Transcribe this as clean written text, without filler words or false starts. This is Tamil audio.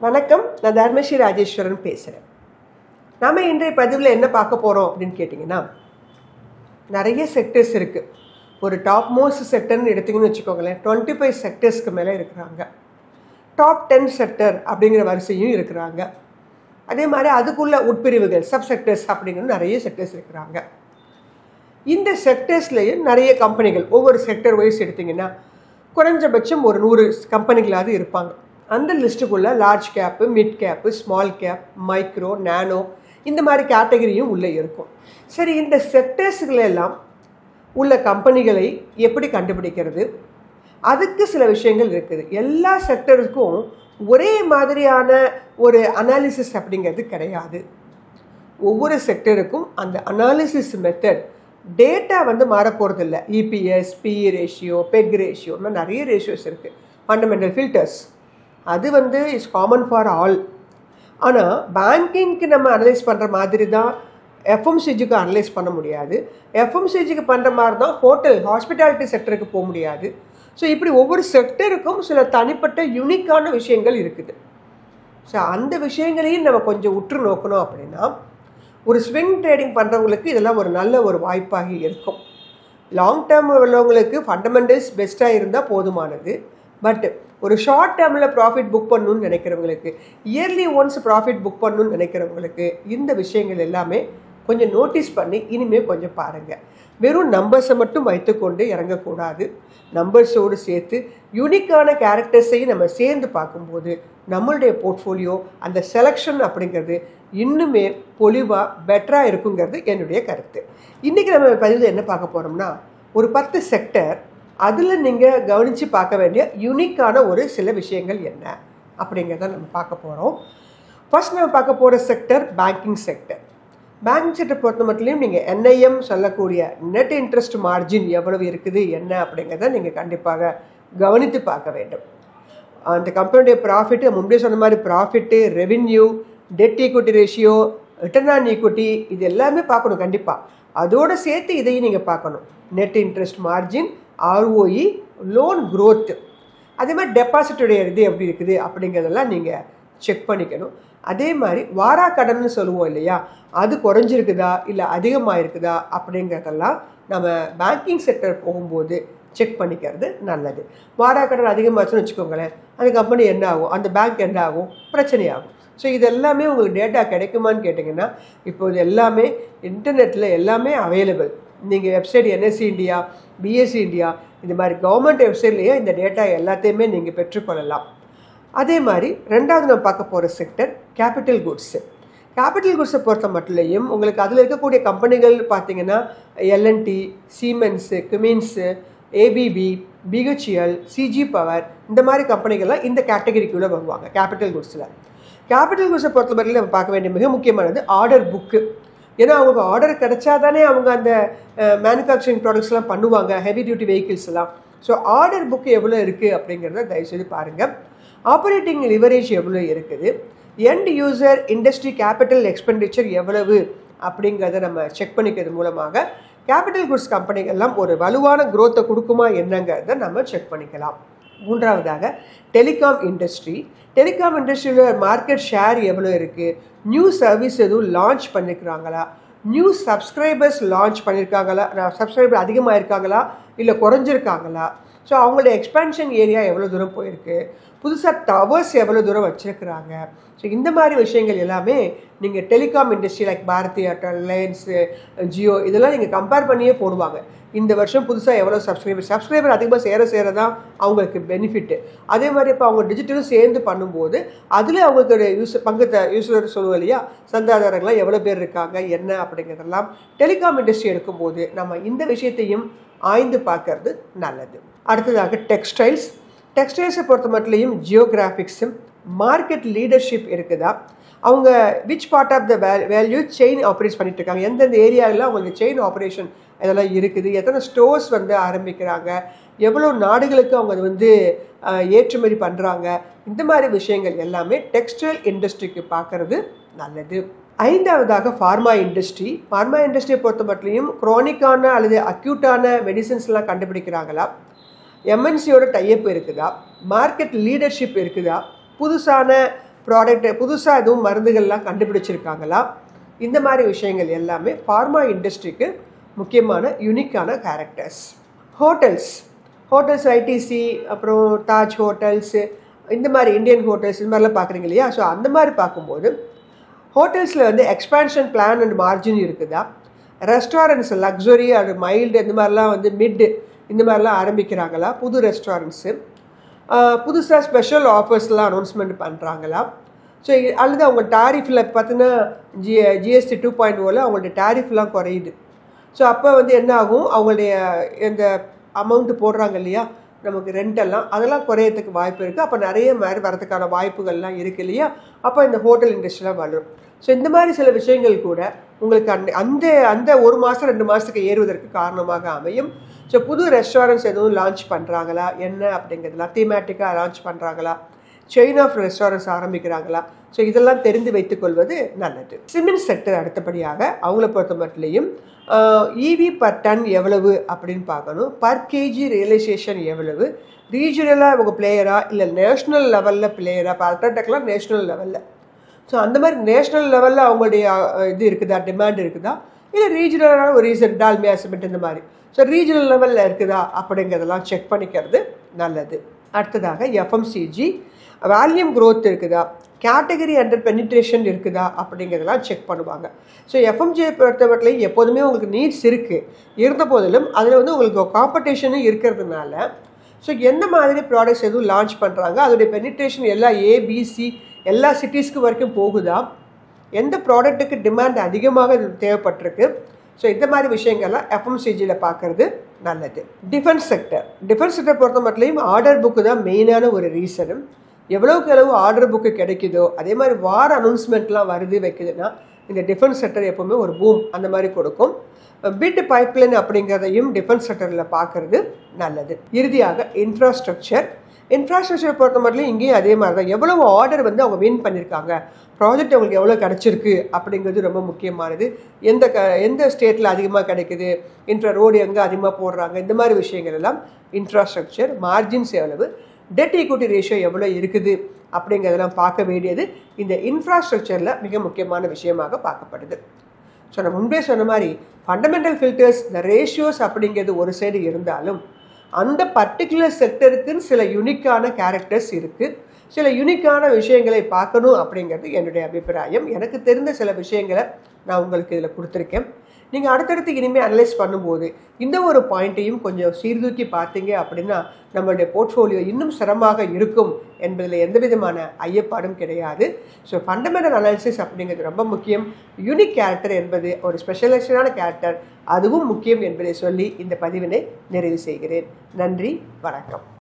வணக்கம், நான் தர்மஸ்ரீ ராஜேஸ்வரன் பேசுகிறேன். நாம் இன்றைய பதிவில் என்ன பார்க்க போகிறோம் அப்படின்னு கேட்டிங்கன்னா, நிறைய செக்டர்ஸ் இருக்குது. ஒரு டாப் மோஸ்ட் செக்டர்னு எடுத்திங்கன்னு வச்சுக்கோங்களேன், 25 செக்டர்ஸ்க்கு மேலே இருக்கிறாங்க. டாப் 10 செக்டர் அப்படிங்கிற வரிசையும் இருக்கிறாங்க. அதே மாதிரி அதுக்குள்ள உட்பிரிவுகள் சப் செக்டர்ஸ் அப்படிங்கிற நிறைய செக்டர்ஸ் இருக்கிறாங்க. இந்த செக்டர்ஸ்லேயும் நிறைய கம்பெனிகள், ஒவ்வொரு செக்டர் வைஸ் எடுத்திங்கன்னா குறைஞ்சபட்சம் ஒரு 100 கம்பெனிகளாவது இருப்பாங்க. அந்த லிஸ்ட்டுக்குள்ளே large cap, mid cap, small cap, micro, nano இந்த மாதிரி கேட்டகரியும் உள்ளே இருக்கும். சரி, இந்த செக்டர்ஸுகளெல்லாம் உள்ள கம்பெனிகளை எப்படி கண்டுபிடிக்கிறது? அதுக்கு சில விஷயங்கள் இருக்குது. எல்லா செக்டருக்கும் ஒரே மாதிரியான ஒரு அனாலிசிஸ் அப்படிங்கிறது கிடையாது. ஒவ்வொரு செக்டருக்கும் அந்த அனாலிசிஸ் மெத்தட், டேட்டா மாறப்போகிறதில்ல. EPS, PE ratio, PEG ratio, நிறைய ரேஷியோஸ் இருக்குது. ஃபண்டமெண்டல் ஃபில்டர்ஸ் அது இஸ் காமன் ஃபார் ஆல். ஆனால் பேங்கிங்க்கு நம்ம அனலைஸ் பண்ணுற மாதிரி தான் எஃப்எம்சிஜிக்கு அனலைஸ் பண்ண முடியாது. எஃப்எம்சிஜிக்கு பண்ணுற மாதிரி தான் ஹோட்டல், ஹாஸ்பிட்டாலிட்டி செக்டருக்கு போக முடியாது. ஸோ இப்படி ஒவ்வொரு செக்டருக்கும் சில தனிப்பட்ட யூனிக்கான விஷயங்கள் இருக்குது. ஸோ அந்த விஷயங்களையும் நம்ம கொஞ்சம் உற்று நோக்கணும். அப்படின்னா ஒரு ஸ்விங் ட்ரேடிங் பண்ணுறவங்களுக்கு இதெல்லாம் ஒரு நல்ல ஒரு வாய்ப்பாக இருக்கும். லாங் டேர்ம் உள்ளவங்களுக்கு ஃபண்டமெண்டல்ஸ் பெஸ்ட்டாக இருந்தால் போதுமானது. பட் ஒரு ஷார்ட் டேர்மில் ப்ராஃபிட் புக் பண்ணணும்னு நினைக்கிறவங்களுக்கு, இயர்லி ஒன்ஸ் ப்ராஃபிட் புக் பண்ணணும்னு நினைக்கிறவங்களுக்கு இந்த விஷயங்கள் எல்லாமே கொஞ்சம் நோட்டீஸ் பண்ணி இனிமேல் கொஞ்சம் பாருங்கள். வெறும் நம்பர்ஸை மட்டும் வைத்துக்கொண்டு இறங்கக்கூடாது. நம்பர்ஸோடு சேர்த்து யூனிக்கான கேரக்டர்ஸையும் நம்ம சேர்ந்து பார்க்கும்போது நம்மளுடைய போர்ட்ஃபோலியோ, அந்த செலெக்ஷன் அப்படிங்கிறது இன்னுமே பொலிவாக பெட்டராக இருக்குங்கிறது என்னுடைய கருத்து. இன்றைக்கி நம்ம பதிவில் என்ன பார்க்க போகிறோம்னா, ஒரு 10 செக்டர், அதில் நீங்கள் கவனித்து பார்க்க வேண்டிய யூனிக்கான ஒரு சில விஷயங்கள் என்ன அப்படிங்கிறத நம்ம பார்க்க போகிறோம். ஃபர்ஸ்ட் நம்ம பார்க்க போகிற sector banking sector. Banking sector பொறுத்த மட்டும் நீங்கள் என்ஐஎம் சொல்லக்கூடிய நெட் இன்ட்ரெஸ்ட் மார்ஜின் எவ்வளவு இருக்குது என்ன அப்படிங்கிறத நீங்கள் கண்டிப்பாக கவனித்து பார்க்க வேண்டும். அந்த கம்பெனியுடைய ப்ராஃபிட்டு, முன்னாடியே சொன்ன மாதிரி profit, revenue, dead equity ratio, return on equity, இது எல்லாமே பார்க்கணும் கண்டிப்பாக. அதோடு சேர்த்து இதையும் நீங்கள் பார்க்கணும். Net interest margin, ROE, loan growth, அதே மாதிரி டெபாசிட்டுடைய இது எப்படி இருக்குது அப்படிங்கிறதெல்லாம் நீங்கள் செக் பண்ணிக்கணும். அதே மாதிரி வாரா கடன்னு சொல்லுவோம் இல்லையா, அது குறைஞ்சிருக்குதா இல்லை அதிகமாக இருக்குதா அப்படிங்கிறதெல்லாம் நம்ம பேங்கிங் செக்டர் போகும்போது செக் பண்ணிக்கிறது நல்லது. வாரா கடன் அதிகமாச்சுன்னு வச்சுக்கோங்களேன், அந்த கம்பெனி என்ன ஆகும், அந்த பேங்க் என்ன ஆகும், பிரச்சனையாகும். ஸோ இது எல்லாமே உங்களுக்கு டேட்டா கிடைக்குமான்னு கேட்டிங்கன்னா, இப்போ இது எல்லாமே இன்டர்நெட்டில் எல்லாமே அவைலபிள். நீங்கள் website NSE India, BSE India, இந்த மாதிரி கவர்மெண்ட் வெப்சைட்லேயே இந்த டேட்டா எல்லாத்தையுமே நீங்கள் பெற்றுக்கொள்ளலாம். அதே மாதிரி ரெண்டாவது நம்ம பார்க்க போகிற செக்டர் கேபிட்டல் குட்ஸு. கேபிட்டல் குட்ஸை பொறுத்த மட்டும் உங்களுக்கு அதில் இருக்கக்கூடிய கம்பெனிகள் பார்த்தீங்கன்னா L&T, சீமென்ஸு, குமின்ஸு, ABB, BHEL, CG power, இந்த மாதிரி கம்பெனிகள்லாம் இந்த கேட்டகரிக்குள்ளே வருவாங்க கேபிட்டல் குட்ஸில். கேபிட்டல் குட்ஸை பொறுத்த மட்டும் நம்ம பார்க்க வேண்டிய மிக முக்கியமானது ஆர்டர் புக்கு. ஏன்னா அவங்க ஆர்டர் கிடைச்சா தானே அவங்க அந்த மேனுஃபேக்சரிங் ப்ராடக்ட்ஸ்லாம் பண்ணுவாங்க, ஹெவி டியூட்டி வெஹிக்கிள்ஸ்லாம். ஸோ ஆர்டர் புக்கு எவ்வளோ இருக்குது அப்படிங்கிறத தயவுசெய்து பாருங்கள். ஆப்ரேட்டிங் லிவரேஜ் எவ்வளோ இருக்குது, end user industry capital expenditure எவ்வளவு அப்படிங்கிறத நம்ம செக் பண்ணிக்கிறது மூலமாக கேபிட்டல் குட்ஸ் கம்பெனிகள்லாம் ஒரு வலுவான குரோத்தை கொடுக்குமா என்னங்கிறத நம்ம செக் பண்ணிக்கலாம். மூன்றாவதாக டெலிகாம் இண்டஸ்ட்ரி. டெலிகாம் இண்டஸ்ட்ரியில் மார்க்கெட் ஷேர் எவ்வளோ இருக்குது, நியூ சர்வீஸ் எதுவும் லான்ச் பண்ணியிருக்கிறாங்களா, நியூ சப்ஸ்கிரைபர்ஸ் லான்ச் பண்ணியிருக்காங்களா, சப்ஸ்கிரைபர் அதிகமாக இருக்காங்களா இல்லை குறைஞ்சிருக்காங்களா, ஸோ அவங்களோட எக்ஸ்பேன்ஷன் ஏரியா எவ்வளோ தூரம் போயிருக்கு, புதுசாக டவர்ஸ் எவ்வளோ தூரம் வச்சுருக்குறாங்க. ஸோ இந்த மாதிரி விஷயங்கள் எல்லாமே நீங்கள் telecom industry like Bharti Airtel, Reliance, Jio இதெல்லாம் நீங்கள் கம்பேர் பண்ணியே போடுவாங்க. இந்த வருஷம் புதுசாக எவ்வளோ சப்ஸ்கிரைபர் அதிகமாக சேர தான் அவங்களுக்கு பெனிஃபிட்டு. அதே மாதிரி இப்போ அவங்க டிஜிட்டலும் சேர்ந்து பண்ணும்போது அதில் அவங்களுக்கு யூஸர் சொல்லுவோம் இல்லையா, சந்தாதாரங்களாம் எவ்வளோ பேர் இருக்காங்க என்ன அப்படிங்கிறதெல்லாம் டெலிகாம் இண்டஸ்ட்ரி எடுக்கும்போது நம்ம இந்த விஷயத்தையும் ஆய்ந்து பார்க்கறது நல்லது. அடுத்ததாக டெக்ஸ்டைல்ஸை பொறுத்த மட்டும் ஜியோகிராஃபிக்ஸும் மார்க்கெட் லீடர்ஷிப் இருக்குதா, அவங்க which part of the value chain operate பண்ணிட்டு இருக்காங்க, எந்தெந்த ஏரியாவில் அவங்களுக்கு செயின் ஆப்ரேஷன் இதெல்லாம் இருக்குது, எத்தனை ஸ்டோர்ஸ் ஆரம்பிக்கிறாங்க, எவ்வளோ நாடுகளுக்கு அவங்க ஏற்றுமதி பண்ணுறாங்க, இந்த மாதிரி விஷயங்கள் எல்லாமே டெக்ஸ்டைல் இண்டஸ்ட்ரிக்கு பார்க்கறது நல்லது. ஐந்தாவதாக ஃபார்மா இண்டஸ்ட்ரியை பொறுத்த மட்டும் குரோனிக்கான அல்லது அக்யூட்டான மெடிசன்ஸ்லாம் கண்டுபிடிக்கிறாங்களா, MNCயோட டைப் இருக்குதா, மார்க்கெட் லீடர்ஷிப் இருக்குதா, புதுசான ப்ராடக்ட் புதுசாக எதுவும் மருந்துகள்லாம் கண்டுபிடிச்சிருக்காங்களா, இந்த மாதிரி விஷயங்கள் எல்லாமே ஃபார்மா இண்டஸ்ட்ரிக்கு முக்கியமான யூனிக்கான கேரக்டர்ஸ். ஹோட்டல்ஸ் ஐடிசி, அப்புறம் தாஜ் ஹோட்டல்ஸு, இந்த மாதிரி இந்தியன் ஹோட்டல்ஸ் இந்த மாதிரிலாம் பார்க்குறீங்க இல்லையா. ஸோ அந்த மாதிரி பார்க்கும்போது ஹோட்டல்ஸில் வந்து எக்ஸ்பேன்ஷன் பிளான் அண்ட் மார்ஜின் இருக்குதா, ரெஸ்டாரண்ட்ஸ் லக்ஸுரி அது மைல்டு இந்த மாதிரிலாம் வந்து மிட் இந்த மாதிரிலாம் ஆரம்பிக்கிறாங்களா, புது ரெஸ்டாரண்ட்ஸு புதுசாக ஸ்பெஷல் ஆஃபர்ஸ்லாம் அனௌன்ஸ்மெண்ட் பண்ணுறாங்களா. ஸோ அல்லது அவங்க டாரிஃபில் பார்த்தீங்கன்னா ஜிஎஸ்டி 2.0 அவங்களுடைய டாரிஃப்லாம் குறையுது. ஸோ அப்போ வந்து என்ன ஆகும், அவங்களுடைய இந்த அமௌண்ட்டு போடுறாங்க இல்லையா நமக்கு ரெண்டெல்லாம், அதெல்லாம் குறையறதுக்கு வாய்ப்பு இருக்குது. அப்போ நிறைய மாதிரி வரதுக்கான வாய்ப்புகள்லாம் இருக்குது இல்லையா. அப்போ இந்த ஹோட்டல் இண்டஸ்ட்ரியெலாம் வளரும். ஸோ இந்த மாதிரி சில விஷயங்கள் கூட உங்களுக்கு அந்த அந்த 1 மாதம் 2 மாதத்துக்கு ஏறுவதற்கு காரணமாக அமையும். ஸோ புது ரெஸ்டாரண்ட்ஸ் எதுவும் லான்ச் பண்ணுறாங்களா என்ன அப்படிங்கிறதுலாம், தீமேட்டிக்காக லான்ச் பண்ணுறாங்களா, செயின் ஆஃப் ரெஸ்டாரண்ட்ஸ் ஆரம்பிக்கிறாங்களா, ஸோ இதெல்லாம் தெரிந்து வைத்துக்கொள்வது நல்லது. சிமெண்ட் செக்டர் அடுத்தபடியாக அவங்கள பொறுத்த மட்டும் இவி பர் டன் எவ்வளவு அப்படின்னு பார்க்கணும், பர் கேஜி ரியலைசேஷன் எவ்வளவு, ரீஜனலாக இவங்க பிளேயரா இல்லை நேஷ்னல் லெவலில் பிளேயரா. இப்போ அல்ட்ராடெக்லாம் நேஷ்னல் லெவலில். ஸோ அந்த மாதிரி நேஷ்னல் லெவலில் அவங்களுடைய இது இருக்குதா, டிமாண்ட் இருக்குதா, இல்லை ரீஜனலான ஒரு ரீசன் டால்மியா சிமெண்ட் இந்த மாதிரி. ஸோ ரீஜனல் லெவலில் இருக்குதா அப்படிங்கிறதெல்லாம் செக் பண்ணிக்கிறது நல்லது. அடுத்ததாக எஃப்எம்சிஜி வால்யூம் க்ரோத் இருக்குதா, கேட்டகரி அண்டர் பெனிட்ரேஷன் இருக்குதா அப்படிங்கிறதெல்லாம் செக் பண்ணுவாங்க. ஸோ எஃப்எம்ஜியை பொறுத்தவரையிலையும் எப்போதுமே உங்களுக்கு நீட்ஸ் இருக்குது, இருந்த போதிலும் அதில் வந்து உங்களுக்கு காம்படிஷனும் இருக்கிறதுனால ஸோ எந்த மாதிரி ப்ராடக்ட்ஸ் எதுவும் லான்ச் பண்ணுறாங்க, அதோடைய பெனிட்ரேஷன் எல்லா ஏபிசி எல்லா சிட்டிஸ்க்கு வரைக்கும் போகுதா, எந்த ப்ராடக்ட்டுக்கு டிமாண்ட் அதிகமாக தேவைப்பட்டிருக்கு. ஸோ இந்த மாதிரி விஷயங்கள்லாம் எஃப்எம்சிஜியில் பார்க்குறது நல்லது. டிஃபென்ஸ் செக்டர் பொறுத்த மட்டும் ஆர்டர் புக்கு தான் மெயினான ஒரு ரீசனும். எவ்வளோக்கு எவ்வளவு ஆர்டர் புக்கு கிடைக்குதோ அதே மாதிரி வார அனௌன்ஸ்மெண்ட்லாம் வருது வைக்குதுன்னா இந்த டிஃபென்ஸ் செக்டர் எப்போவுமே ஒரு பூம் அந்த மாதிரி கொடுக்கும். பிட் பைப்லைன் அப்படிங்கிறதையும் டிஃபென்ஸ் செக்டரில் பார்க்குறது நல்லது. இறுதியாக இன்ஃப்ராஸ்ட்ரக்சர் பொறுத்த மட்டும் இங்கேயும் அதே மாதிரி தான், எவ்வளவு ஆர்டர் வந்து அவங்க வின் பண்ணியிருக்காங்க, ப்ராஜெக்ட் அவங்களுக்கு எவ்வளோ கிடச்சிருக்கு அப்படிங்கிறது ரொம்ப முக்கியமானது. எந்த ஸ்டேட்டில் அதிகமாக கிடைக்குது, ரோடு எங்கே அதிகமாக போடுறாங்க, இந்த மாதிரி விஷயங்கள் எல்லாம் இன்ஃப்ராஸ்ட்ரக்சர். மார்ஜின்ஸ் எவ்வளவு, டெட் ஈக்விட்டி ரேஷியோ எவ்வளோ இருக்குது அப்படிங்கிறதெல்லாம் பார்க்க வேண்டியது இந்த இன்ஃப்ராஸ்ட்ரக்சரில் மிக முக்கியமான விஷயமாக பார்க்கப்படுது. ஸோ நான் முன்பே சொன்ன மாதிரி ஃபண்டமெண்டல் ஃபில்டர்ஸ் இந்த ரேஷியோஸ் அப்படிங்கிறது ஒரு சைடு இருந்தாலும் அந்த பர்டிகுலர் செக்டருக்குன்னு சில யூனிக்கான கேரக்டர்ஸ் இருக்குது, சில யூனிக்கான விஷயங்களை பார்க்கணும் அப்படிங்கிறது என்னுடைய அபிப்பிராயம். எனக்கு தெரிந்த சில விஷயங்களை நான் உங்களுக்கு இதில் கொடுத்துருக்கேன். நீங்கள் அடுத்தடுத்து இனிமேல் அனலைஸ் பண்ணும்போது இந்த ஒரு பாயிண்ட்டையும் கொஞ்சம் சீர்தூக்கி பார்த்தீங்க அப்படின்னா நம்மளுடைய போர்ட்ஃபோலியோ இன்னும் சிரமமாக இருக்கும் என்பதில் எந்த விதமான ஐயப்பாடும் கிடையாது. ஸோ ஃபண்டமெண்டல் அனாலிசிஸ் அப்படிங்கிறது ரொம்ப முக்கியம். யூனிக் கேரக்டர் என்பது ஒரு ஸ்பெஷலைஸ்டான கேரக்டர், அதுவும் முக்கியம் என்பதை சொல்லி இந்த பதிவினை நிறைவு செய்கிறேன். நன்றி, வணக்கம்.